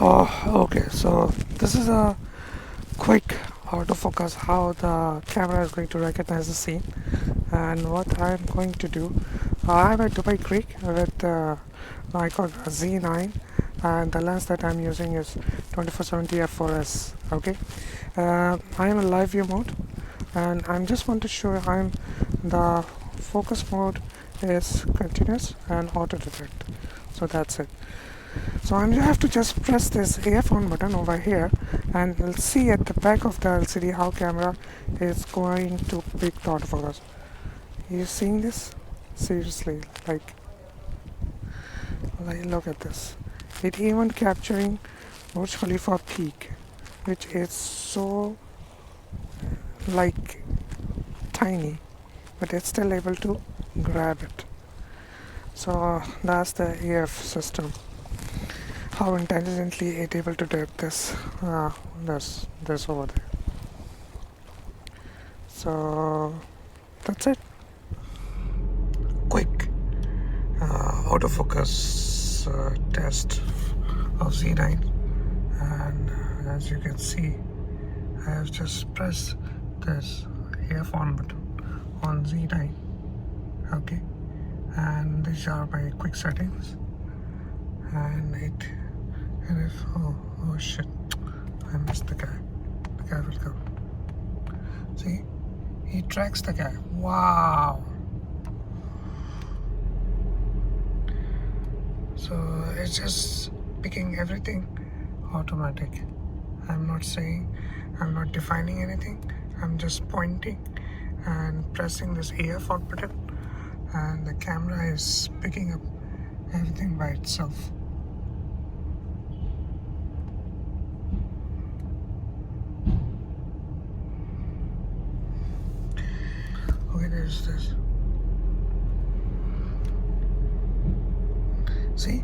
Okay, so this is a quick autofocus how the camera is going to recognize the scene. And what I'm going to do, I'm at Dubai Creek with Nikon Z9, and the lens that I'm using is 2470 f4s. Okay, I am in live view mode, and I'm just want to show I'm the focus mode is continuous and auto detect. So that's it. So I'm have to just press this AF on button over here, and we'll see at the back of the LCD how camera is going to pick the autofocus. You seeing this? Seriously, like look at this. It even capturing Burj Khalifa peak, which is so like tiny, but it's still able to grab it. So that's the AF system. How intelligently it able to detect this. This over there. So that's it. Quick autofocus test of Z9, and as you can see, I have just pressed this AF on button on Z9. Okay, and these are my quick settings, and if oh shit, I missed the guy. The guy will come. See, he tracks the guy. Wow. So it's just picking everything automatic. I'm not defining anything. I'm just pointing and pressing this AF on button, and the camera is picking up everything by itself. Okay, there's this. See?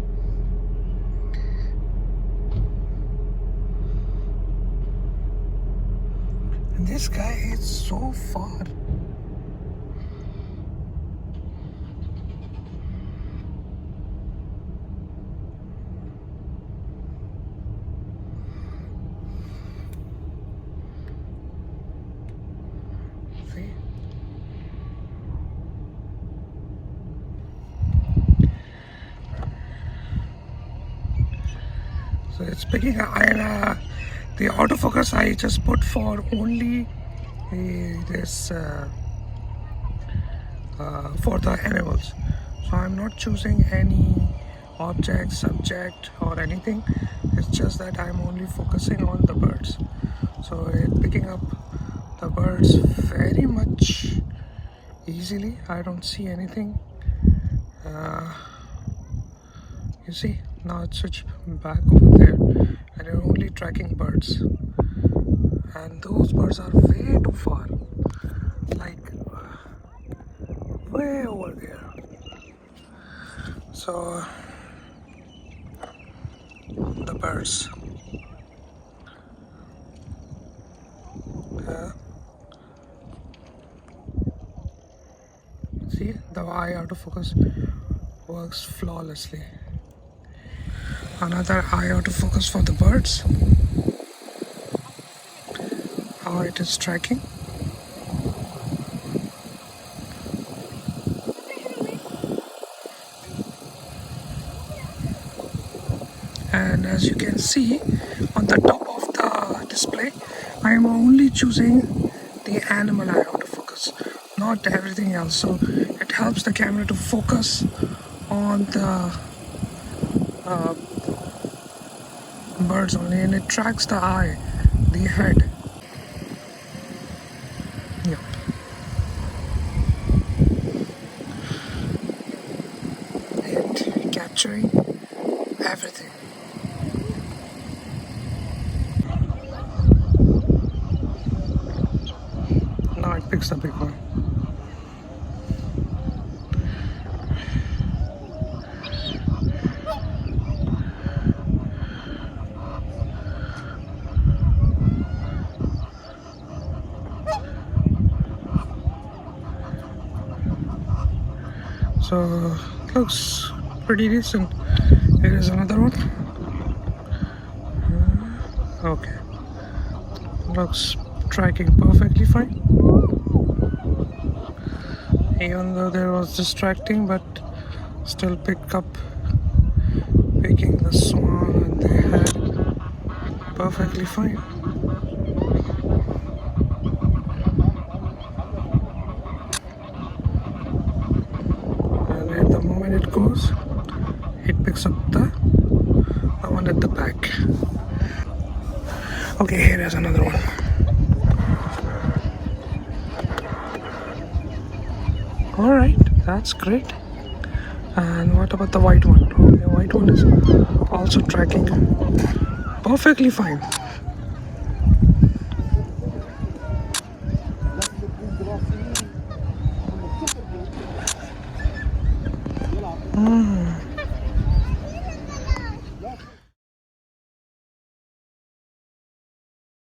And this guy is so far. See? So it's picking up. The autofocus I just put for only this for the animals. So I'm not choosing any object, subject or anything. It's just that I'm only focusing on the birds. So it's picking up the birds very much easily. I don't see anything. You see, now it's switched back over there, and you're only tracking birds, and those birds are way too far, like way over there. So the birds, see, the eye autofocus works flawlessly. Another eye autofocus for the birds, how it is tracking. And as you can see on the top of the display, I am only choosing the animal eye autofocus, not everything else. So it helps the camera to focus on the birds only, and it tracks the eye, the head. Yep. It capturing everything. Now it picks the big one. So looks pretty decent. Here is another one. Okay, looks tracking perfectly fine. Even though there was distracting, but still picking the swan and the head perfectly fine. And at the moment it goes, it picks up the one at the back. Okay, here is another one. Alright, that's great. And what about the white one? The white one is also tracking perfectly fine.